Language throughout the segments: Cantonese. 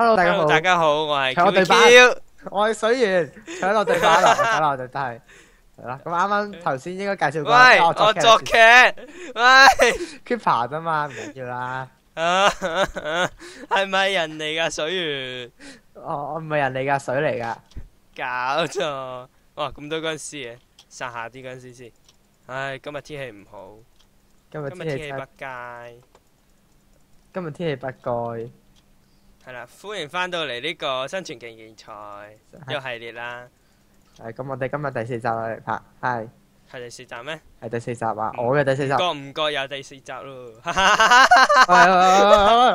Hello，大家 Hello，好，大家好，我係 係我對白，QQ。我係水源，搶我對白啦，搶我對都係啦。咁啱啱頭先應該介紹過，因為喂，我作劇我作劇。喂，Keeper 啫嘛，唔緊要啦。係咪人嚟噶水源？我唔係人嚟噶，水嚟噶。搞錯。哇，咁多僵屍嘅，殺下啲僵屍先。唉，今日天氣唔好，今日今日天氣真，天氣不佳。今日天氣不該。係啦，歡迎翻到嚟呢個生存競賽一個系列啦。咁我哋今日第四集嚟拍，係係第四集咩？第四集啊，我嘅第四集。唔覺有第四集咯。喂，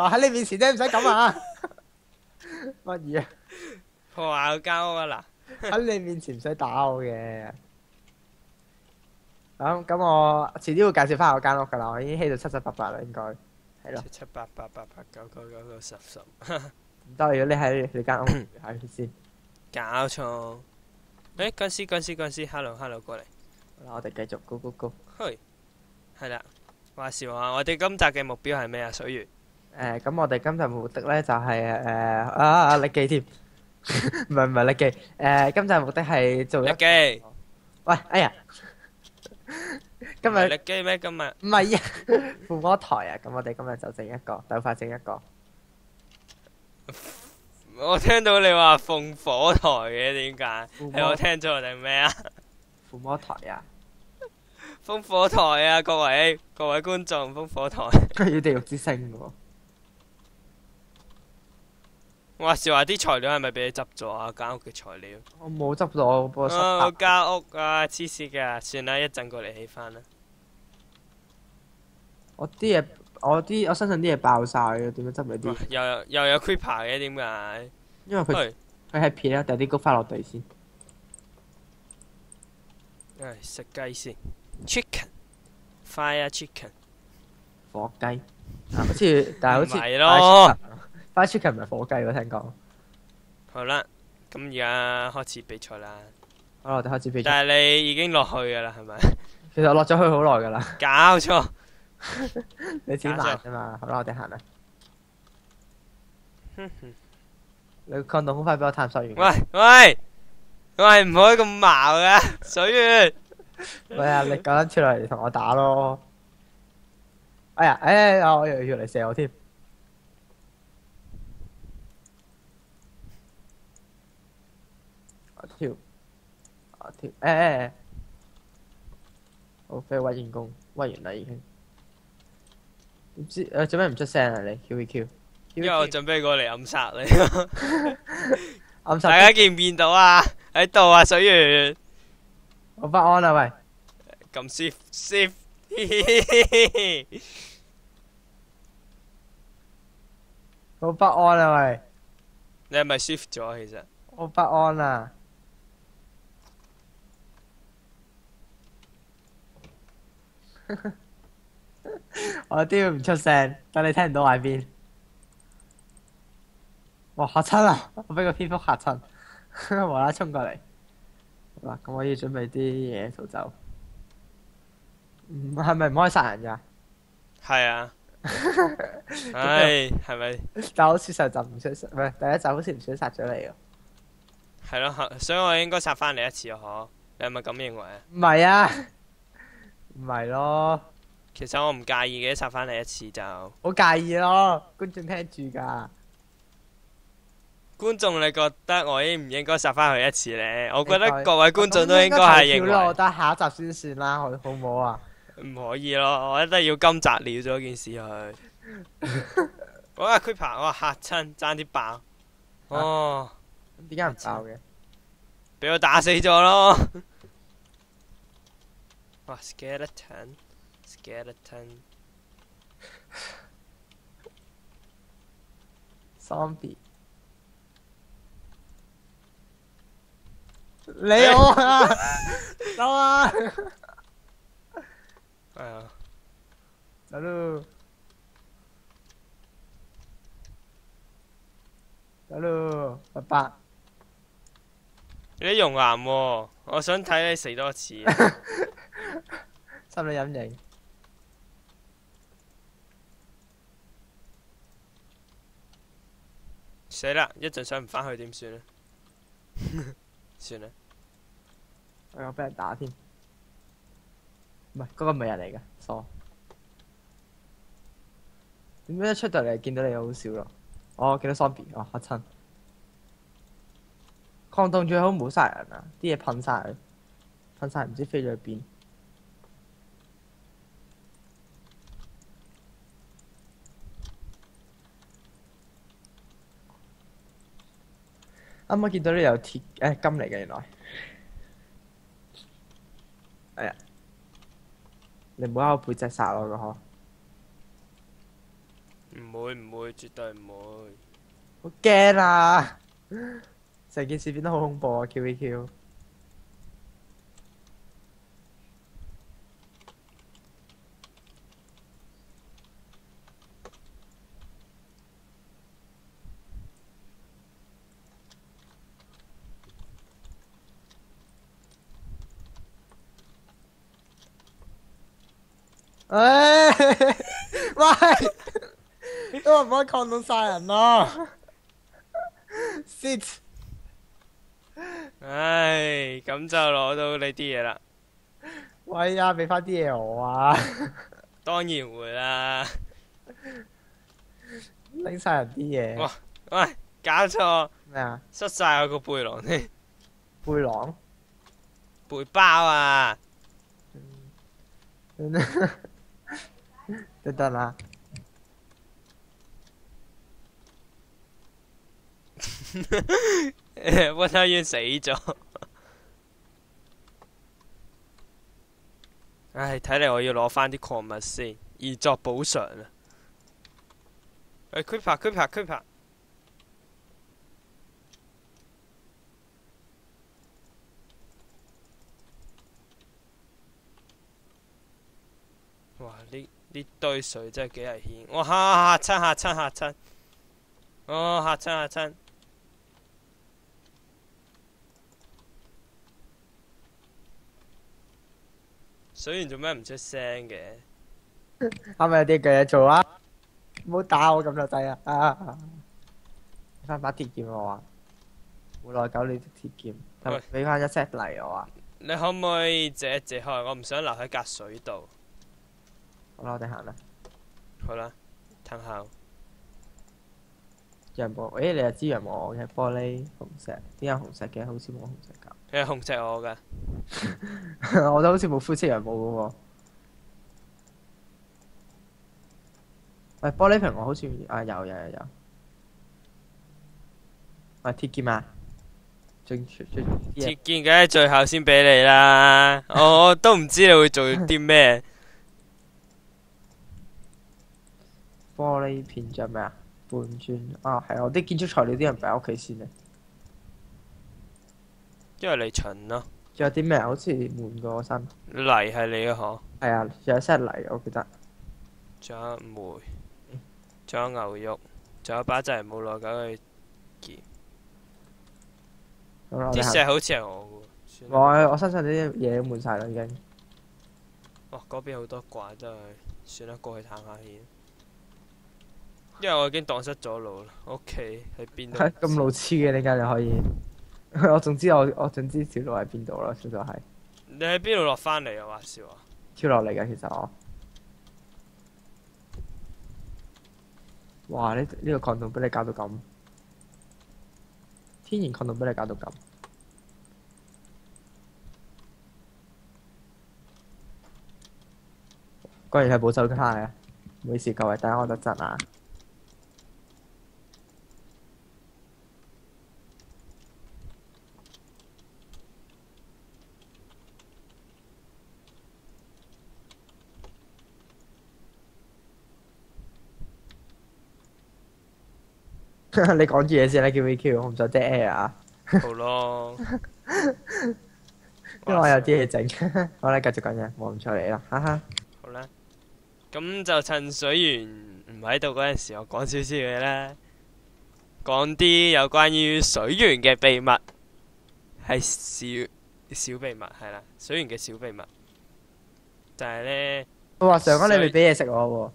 我喺你面前啫，唔使咁啊。乜嘢啊？破壞我間屋啊嗱！喺你面前唔使打我嘅。咁我遲啲會介紹翻我間屋噶啦，我已經起到七七八八啦，應該係咯。七七八八八八九九九九十十。唔得，如果你喺你間屋喺先，搞錯。誒，僵屍，hello，過嚟。好啦，我哋繼續 go go go。去，係啦。話時話，我哋今集嘅目標係咩啊？水源。咁我哋今日目的咧就係力記添，唔係力記。今集目的係做一力基。喂，哎呀，今日唔係力基咩？今日唔係啊，附魔台啊，咁我哋今日就整一個，鬥快整一個。我聽到你話烽火台嘅，點解？附魔係我聽錯定咩啊？附魔台啊，烽火台啊，各位觀眾，烽火台。佢要地獄之星喎。話時話啲材料係咪俾你執咗啊？間屋嘅材料。我冇執到，我幫我我塞間屋啊，黐線㗎，算啦，一陣過嚟起翻啦。我啲嘢，我身上啲嘢爆晒嘅，點樣執你啲哇嘢？又有 creeper 嘅，點解？因為佢去，佢係片啦，掉啲谷花落地先。唉，食雞先。Chicken，fire chicken。火雞啊，好似但係好似唔係咯，Fire Chicken 唔係火雞喎，聽講。好啦，咁而家開始比賽啦。好啦，我哋開始比賽。但係你已經落去噶啦，係咪？其實我落咗去好耐噶啦，搞錯。你自己慢啫嘛。好啦，我哋行啦。你擴動好快俾我探索完。喂，唔可以咁矛噶，水源。喂啊，你夠膽跳落嚟同我打咯！哎呀，我又要嚟射我添。我跳，好，俾佢屈完工，屈完啦已經。點知做咩唔出聲啊你？QVQ，因為我準備過嚟暗殺你。暗殺大家見唔見到啊？喺度啊，水源。我不安啦喂！咁 shift，好不安啦喂！你係咪 shift 咗？其實好不安啊！我都要唔出聲，等你聽唔到喺邊。哇！嚇親啊！我俾個蝙蝠嚇親，無啦啦衝過嚟。好啦，咁我要準備啲嘢逃走。係咪唔可以殺人㗎？係啊。唉，係咪？但好似上集唔想殺，唔係第一集好似唔想殺咗你喎。係咯，所以我應該殺翻你一次啊！嗬，你係咪咁認為啊？唔係啊，唔係咯，其實我唔介意嘅，殺翻你一次就。好介意咯，觀眾聽住㗎。觀眾，你覺得我應唔應該殺翻佢一次呢？我覺得各位觀眾都應該係認我為覺得下一集先算啦，好唔好啊？唔可以咯，我一定要今集了咗件事去。哇 Creeper，我嚇親，爭啲爆。哦，點解唔爆嘅？俾我打死咗咯！哇 skeleton，Zombie，你好啊，走啊，係啊，走咯，走咯，拜拜。你啲熔岩喎，我想睇你死多次。心理陰影。死啦！一陣上唔翻去點算咧？算啦。我俾人打添，唔係嗰個唔係人嚟嘅，傻。點解一出到嚟見到你好少咯？哦，見到 zombie，哦嚇親。礦洞最好唔好殺人啊！啲嘢噴晒佢，噴晒唔知飛咗去邊。啱啱見到呢有鐵金嚟嘅原來。哎呀，你唔好喺我背脊殺我個嗬！唔會，絕對唔會。好驚啊！成件事變得好恐怖啊！QVQ。唉，喂，都話唔可以抗到殺人咯。Shit！唉，咁就攞到呢啲嘢啦。喂啊，俾翻啲嘢我啊！當然會啦。拎晒人啲嘢。哇！喂，搞錯，咩啊？塞晒我個背囊添。背囊？背包啊！等等啦。溫香煙死咗。唉，睇嚟我要攞翻啲礦物先，以作補償啊！喂，Creeper！哇！呢堆水真係幾危險。哇！嚇親！哦，嚇親！水源做咩唔出聲嘅？係咪有啲嘅嘢做啊？唔好打我咁就滯啊！啊！俾翻把鐵劍我啊！冇耐久你的鐵劍，同埋俾翻一 set 泥我啊！你可唔可以借一借開？我唔想留喺隔水度。好啦，我哋行啦。好啦，褪後。羊毛，誒你又知羊毛我嘅玻璃紅石，點解紅石嘅？好似冇紅石㗎。佢係紅石我㗎。我都好似冇灰色羊毛嘅喎。喂，玻璃瓶我好似啊有。喂，鐵劍啊！最鐵劍梗係最後先俾你啦。我都唔知你會做啲咩。玻璃片仲有咩啊？半磚啊，係我啲建築材料啲人擺喺屋企先啊。因為你蠢咯。仲有啲咩？好似換過身。泥係你嘅嗬。係啊，仲有 set 泥，我記得。仲有煤，仲有牛肉，仲有把真係冇耐久去劍。好啦，啲石好似係我嘅喎。我身上啲嘢都滿晒啦，已經。哇！嗰邊好多怪真係，算啦，過去探下先。因為我已經蕩失咗路啦，我屋企喺邊度？咁路痴嘅，點解你可以？我總知我總知條路喺邊度啦，實在係。你喺邊度落翻嚟啊？話笑啊！跳落嚟嘅其實我。哇！呢個礦洞俾你搞到咁，天然礦洞俾你搞到咁。果然係保守卡啊！唔好意思，各位，等下我得陣啊。你講住嘢先啦，QVQ，我唔想 dead air 啊。好咯。因為我有啲嘢整。好啦，繼續講嘢，我唔錯你啦，哈哈。好啦，咁就趁水源唔喺度嗰陣時，我講少少嘢啦。講啲有關於水源嘅秘密，係小秘密係啦，水源嘅小秘密就係呢。我話上嗰你未俾嘢食我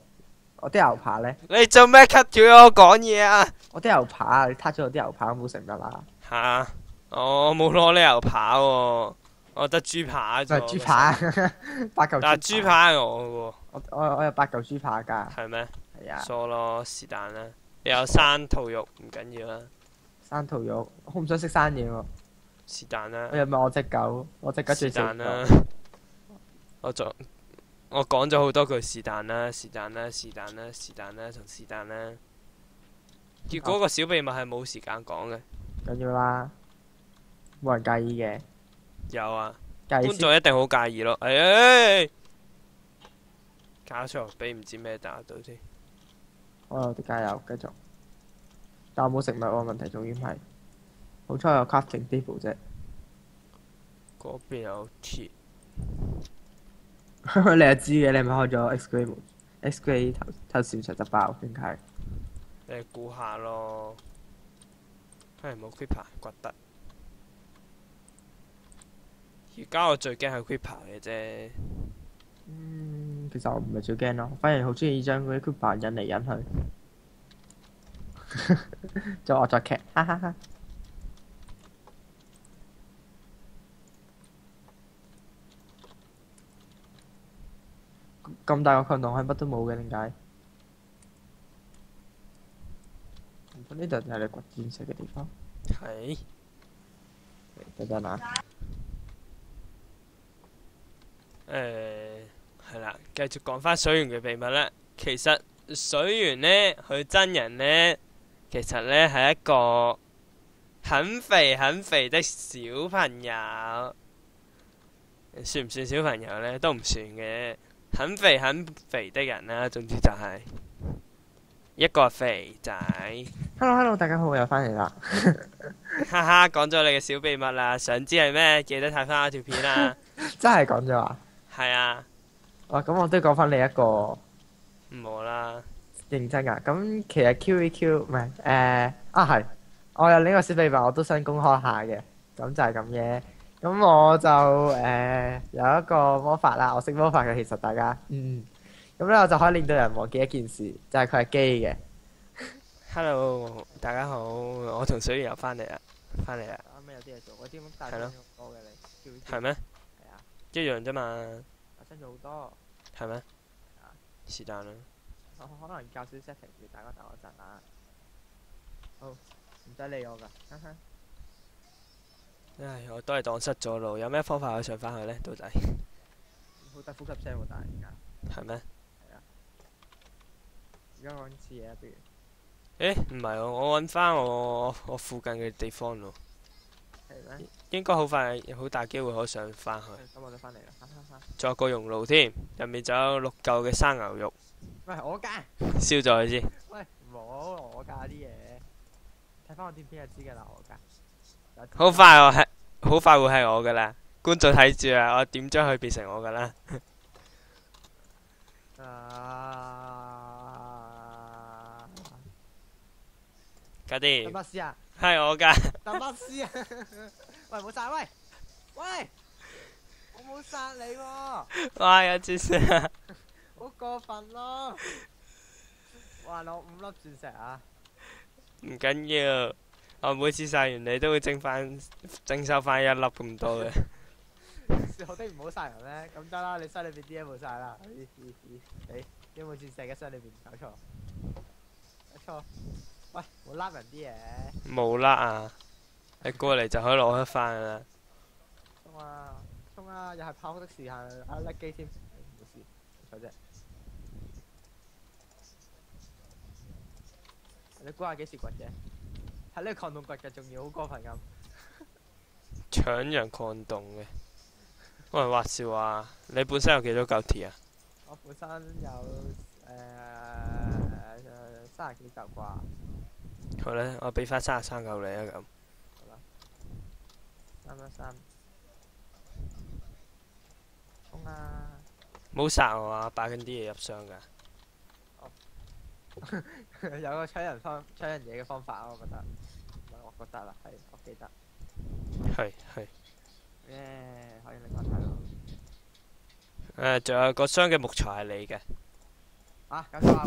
喎。我啲牛扒咧，你做咩 cut 住我講嘢啊？我啲牛扒，你撻咗我啲牛扒，冇食得啦。吓，我冇攞你牛扒喎，我得豬扒啫。就係豬扒，八嚿。但係豬扒係我我有8嚿豬扒㗎。嘅喎，係咩？係啊。疏咯，是但啦。你有生兔肉唔緊要啦，生兔肉，我好唔想食生嘢喎。是但啦我。又唔係我隻狗，我隻狗最食是但啦肉。。我講咗好多句是但啦，是但啦，是但啦，是但啦，同是但啦。結果個小秘密係冇時間講嘅。緊要啦，冇人介意嘅。有啊，介意觀眾一定好介意咯。搞錯，俾唔知咩打到添。我哋加油，繼續。但我冇食物喎，問題重點係，好彩有 crafting table 啫。嗰邊有鐵，你又知嘅，你係咪開咗 X-ray 頭小齊就爆點解？你估下咯。冇 creeper 掘得。而家我最驚係 creeper 嘅啫。其實我唔係最驚咯，反而好中意將嗰啲 creeper 引嚟引去，做惡作劇，哈哈哈。咁大個礦洞係乜都冇嘅，點解？唔通呢度係你掘鑽石嘅地方？係。等陣啊！係啦，繼續講翻水源嘅秘密啦。其實水源呢，佢真人呢，其實呢係一個很肥很肥的小朋友。算唔算小朋友呢？都唔算嘅。很肥很肥的人啦，總之就係一個肥仔。Hello，大家好，我又翻嚟啦。哈哈，講咗你嘅小秘密啦，想知係咩？記得睇翻嗰條片啊。真係講咗啊！係啊。哇，咁我都講翻你一個唔好啦。認真噶。咁其實 QEQ 唔係係，我有呢個小秘密，我都想公開下嘅。咁就係咁嘅。咁我就有一個魔法啦，我識魔法嘅，其實大家咁咧我就可以令到人忘記一件事，就係佢係基嘅。Hello，大家好，我同水源又翻嚟啦，翻嚟啦。啱啱有啲嘢做，我知咁大聲咗好多嘅你。係咩？係啊。一樣啫嘛。大聲咗好多。係咩？係啊。是但啦。我可能教少 setting 俾大家等我陣啊。好，唔使理我㗎。唉，我都係蕩失咗路，有咩方法可以上翻去呢？到底？好大呼吸聲喎，但係而家。係咩？係啊。而家講次嘢啊，不如。唔係喎，我揾翻我附近嘅地方咯。係咩？應該好快，好大機會可以上翻去。咁我就翻嚟啦。仲有個熔爐添，入面仲有6嚿嘅生牛肉。喂，我間。燒咗佢先。喂，唔好我家啲嘢，睇翻我段片就知㗎啦，我家。好快會係我噶啦，觀眾睇住啊！我點將佢變成我噶啦？搞掂。鄧巴斯啊！係我噶。鄧巴斯啊！喂，冇殺喂！我冇殺你喎！哇！有鑽石啊！好過分咯！哇！攞5粒鑽石啊！唔緊要。我每次殺完你都會徵收翻1粒咁多嘅。我哋唔好殺人咩？咁得啦，你箱裏邊啲嘢冇晒啦。你有冇鑽石嘅箱裏邊搞錯？搞錯！喂，冇笠人啲嘢。冇啦啊！你過嚟就可以攞得翻啦。衝啊！又係炮火的時限啊！甩機添，冇事，唔錯啫。你估下幾時掘嘅？喺呢個礦洞掘嘅，仲要好過分咁。搶人礦洞嘅。喂，話時話，你本身有幾多嚿鐵啊？我本身有30幾嚿啩。好啦，我俾翻33嚿你啊咁。好啦。313。衝啊！冇殺我啊！擺緊啲嘢入箱㗎。有個搶人嘢嘅方法啊，我覺得。唔係我覺得啦，係我記得。係。可以拎翻睇咯。仲有個箱嘅木材係你嘅。啊，搞錯啊！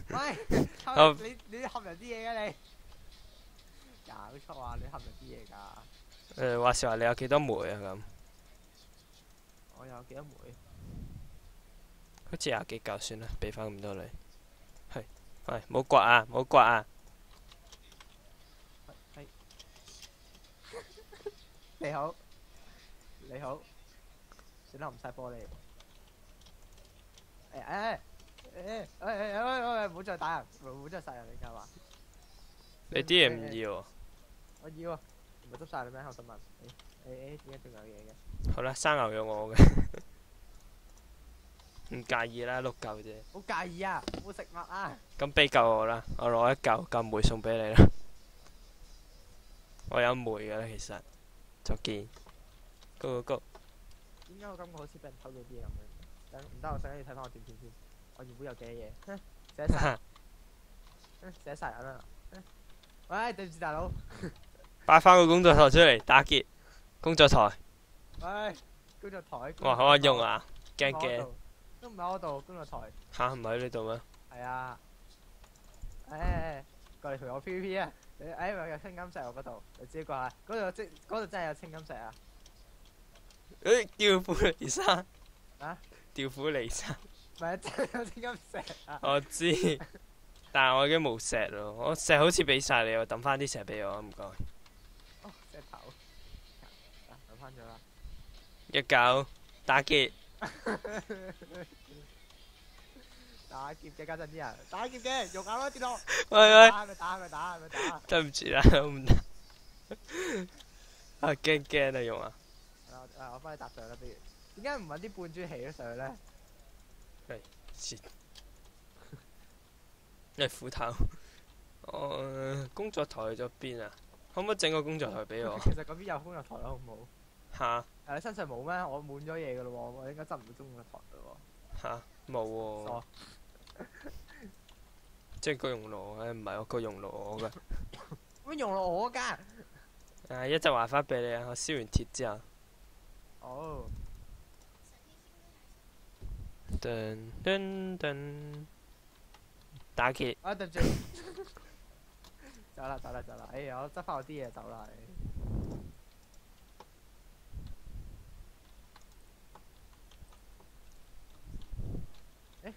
喂，好你冚人啲嘢嘅你，搞錯啊！你冚人啲嘢㗎？話時話你有幾多枚啊？咁我有幾多枚？好似廿幾嚿算啦，俾翻咁多你。係，喂，冇刮啊，冇刮啊！係你好，你好，算啦，唔晒玻璃。唔好再打人，唔好再殺人，你係嘛？你啲嘢唔要啊？我要啊，唔係執晒你咩？我想問，點解仲有嘢嘅？好啦，生牛肉我嘅，唔介意啦，六嚿啫。好介意啊！冇食物啊！咁俾嚿我啦，我攞一嚿梅送俾你啦。我有梅嘅啦，其實就見，go go go。點解我感覺好似俾人偷咗啲嘢咁樣？等唔得，我想要睇翻我段片先。我原本有幾多嘢？寫晒，寫晒咁樣。喂，對唔住大佬。擺翻個工作台出嚟打劫，工作台。喂，工作台。哇，好啱用啊！驚驚。都唔喺我度，工作台。吓，唔喺呢度咩？係啊。過嚟陪我 PVP 啊！有青金石我嗰度，你自己過嚟。嗰度真係有青金石啊！調虎離山。啊？調虎離山。唔係真係有青金石啊！我知，但係我已經冇石咯。我石好似俾晒你，我抌翻啲石俾我，唔該。哦，石頭。抌翻咗啦。一嚿打劫。打劫嘅家陣啲人，打劫嘅肉眼咯跌落。喂喂。係咪打？係咪打？係咪打？對唔住啦，我唔得。啊驚驚啊用啊！我幫你搭上啦，不如。點解唔揾啲半豬起咗上去咧？切。係斧頭。工作台去咗邊啊？可唔可以整個工作台俾我？其實嗰邊有工作台咯，好唔好？吓？你身上冇咩？我滿咗嘢噶咯喎，我應該執唔到工作台噶喎。吓？冇喎。即係佢用爐，唔係佢用爐我噶。咁用落我噶？一陣還翻俾你啊！我燒完鐵之後。哦。噔噔噔。打劫。啊對唔住。走啦！我執翻我啲嘢走啦。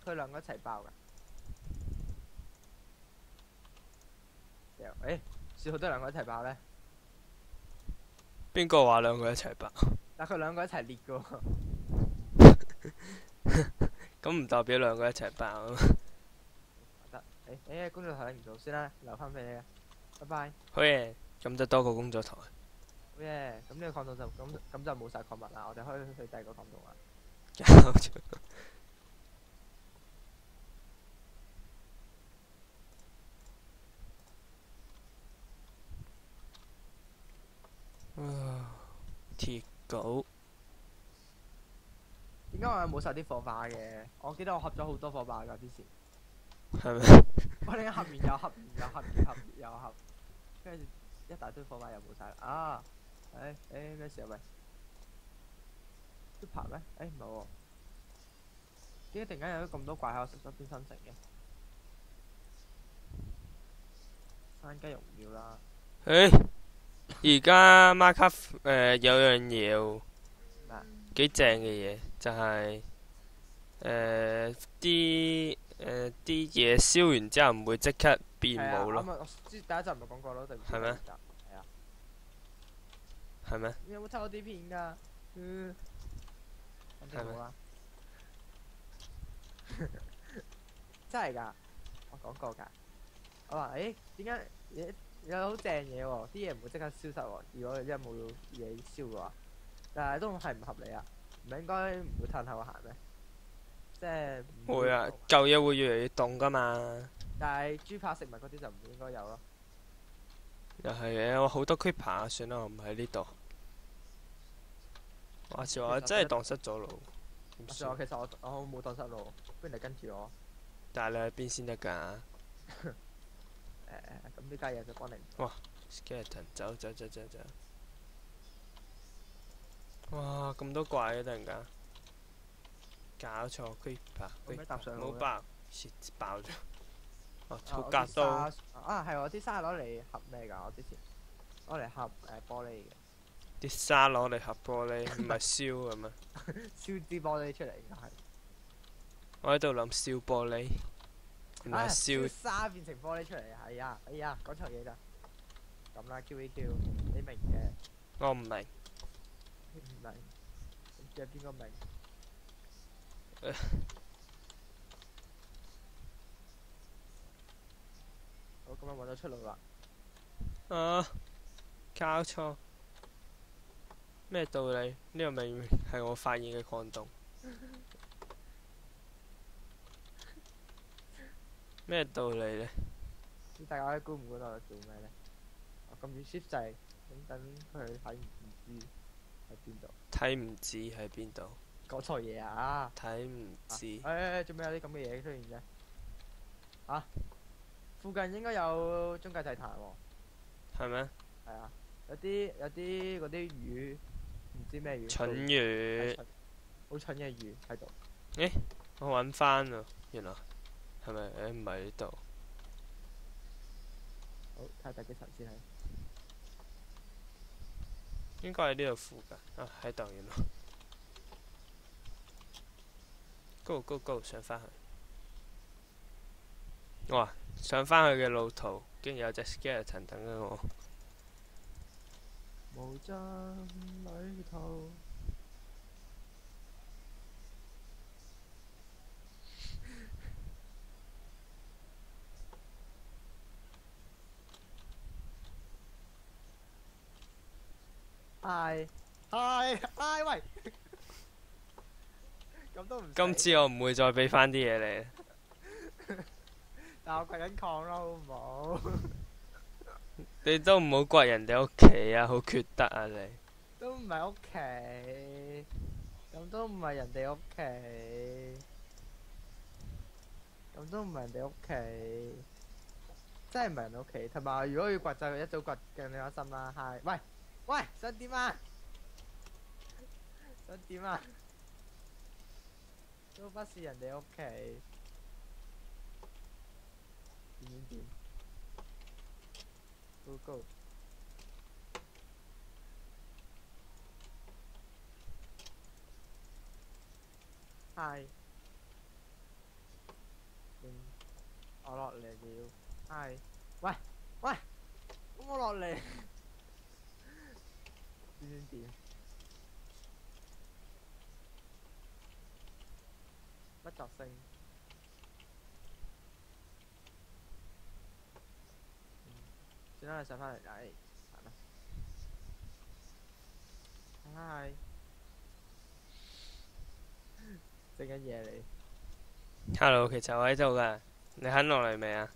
佢兩個一齊爆噶？最好都兩個一齊爆咧。邊個話兩個一齊爆？但佢兩個一齊裂噶。咁唔代表兩個一齊爆。得，工作台唔做先啦，留翻俾你啊。拜拜。好嘢，咁就多個工作台。好嘢，咁呢個礦洞就咁就冇晒礦物啦，我哋可以去第二個礦洞啦。搞錯。鐵鎬。點解我冇晒啲火把嘅？我記得我合咗好多火把噶之前。係咪？我哋合完又合，又合，跟住一大堆火把又冇晒啦。啊！咩事啊喂？Super 咩？唔係喎。點解突然間有咁多怪喺我身邊生成嘅？山雞肉唔要啦。而家 Minecraft 有樣嘢喎，幾正嘅嘢，就係啲嘢燒完之後唔會即刻變冇咯。我第一集咪講過咯，對唔住。係咩？係啊。係咩？你有冇睇我啲片㗎？係咪？真係㗎，我講過㗎。我話點解有好正嘢喎？啲嘢唔會即刻消失喎。如果你真係冇嘢燒嘅話，但係都係唔合理啊！唔係應該唔會褪後行咩？即係會啊，舊嘢會越嚟越凍㗎嘛。但係豬扒食物嗰啲就唔應該有咯。又係嘅，我好多 creeper，算啦，我唔喺呢度。話時話真係蕩失咗路。其實我冇蕩失路，不如你跟住我。但係你喺邊先得㗎？咁呢家嘢就幫你。哇 ！skeleton 走。哇！咁多怪嘅突然間，搞錯 creeper，冇咩搭上路冇爆， shit 爆咗。哦，啊我好格刀。啲沙啊係我啲沙攞嚟合咩㗎？我之前攞嚟合玻璃嘅，啲沙攞嚟合玻璃，唔係燒咁啊！燒啲玻璃出嚟應該係。我喺度諗燒玻璃，原來係燒燒。沙變成玻璃出嚟啊！係啊，哎呀，講錯嘢咋？咁啦，QVQ，你明嘅，我唔明。你唔明，咁有邊個明？好，咁樣揾到出路啦。啊！搞錯。咩道理？呢個明明係我發現嘅礦洞。咩道理呢？咁大家估唔估到我做咩咧？我撳住 shift 掣，咁等佢睇唔知喺邊度。睇唔知喺邊度？講錯嘢啊！睇唔知。做咩有啲咁嘅嘢出現嘅？啊！附近應該有中繼祭壇喎。係咩？係啊，有啲嗰啲魚，唔知咩魚。蠢係魚。蠢好蠢嘅魚喺度。我揾翻啊！原來係咪？唔係呢度。好，睇下第幾層先係。應該喺呢度附近啊！喺度原來。Go go go！上翻去。哇！上翻去嘅路途，竟然有隻 skeleton 等緊我。無盡旅途。係喂，咁都唔死。今次我唔會再俾翻啲嘢你。但我掘緊礦啦，好唔好？你都唔好掘人哋屋企啊！好缺德啊你！都唔係屋企，咁都唔係人哋屋企，咁都唔係人哋屋企，真係唔係人哋屋企。同埋如果要掘就一早掘嘅，你放心啦。係，喂，想點啊？想點啊？都不是人哋屋企，點？Go go！係，我落嚟了。係，喂，咁我落嚟。點？乜作聲？算啦，你上翻嚟，唉，行啦。係，整緊嘢你。 Hello，其實我喺度噶，你肯落嚟未啊？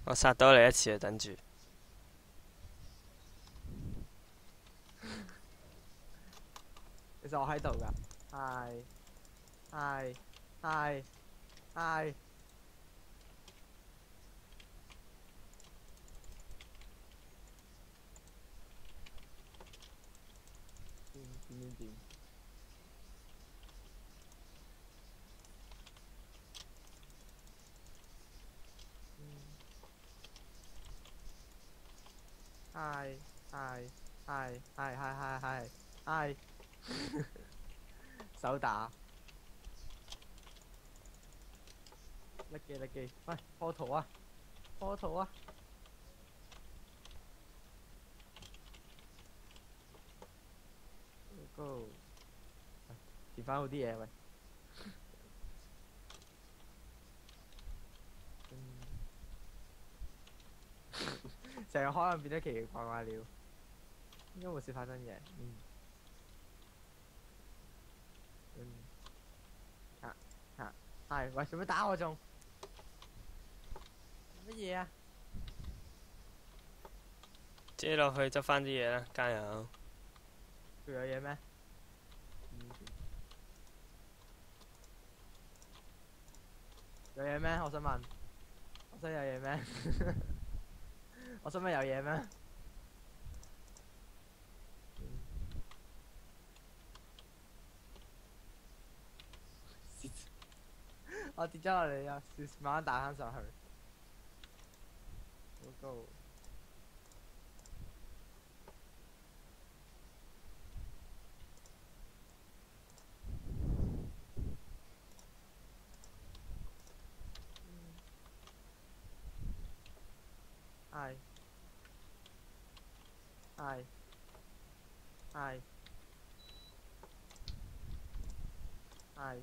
我殺多你一次就等住。其實我喺度噶。係。點？係。手打。甩機，喂，破圖啊！Go，填翻好啲嘢喂。成日可能變得奇奇怪怪了，應該冇事發生嘅。係，喂，做咩打我仲？乜嘢啊？自己落去執翻啲嘢啦，加油！仲有嘢咩？有嘢咩？我想問，我想有嘢咩？我想問有嘢咩？我跌咗落嚟啊，慢慢彈翻上去。好高。係係係係。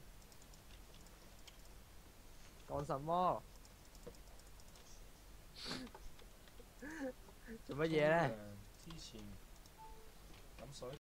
講什麼？做乜嘢咧？之前飲水。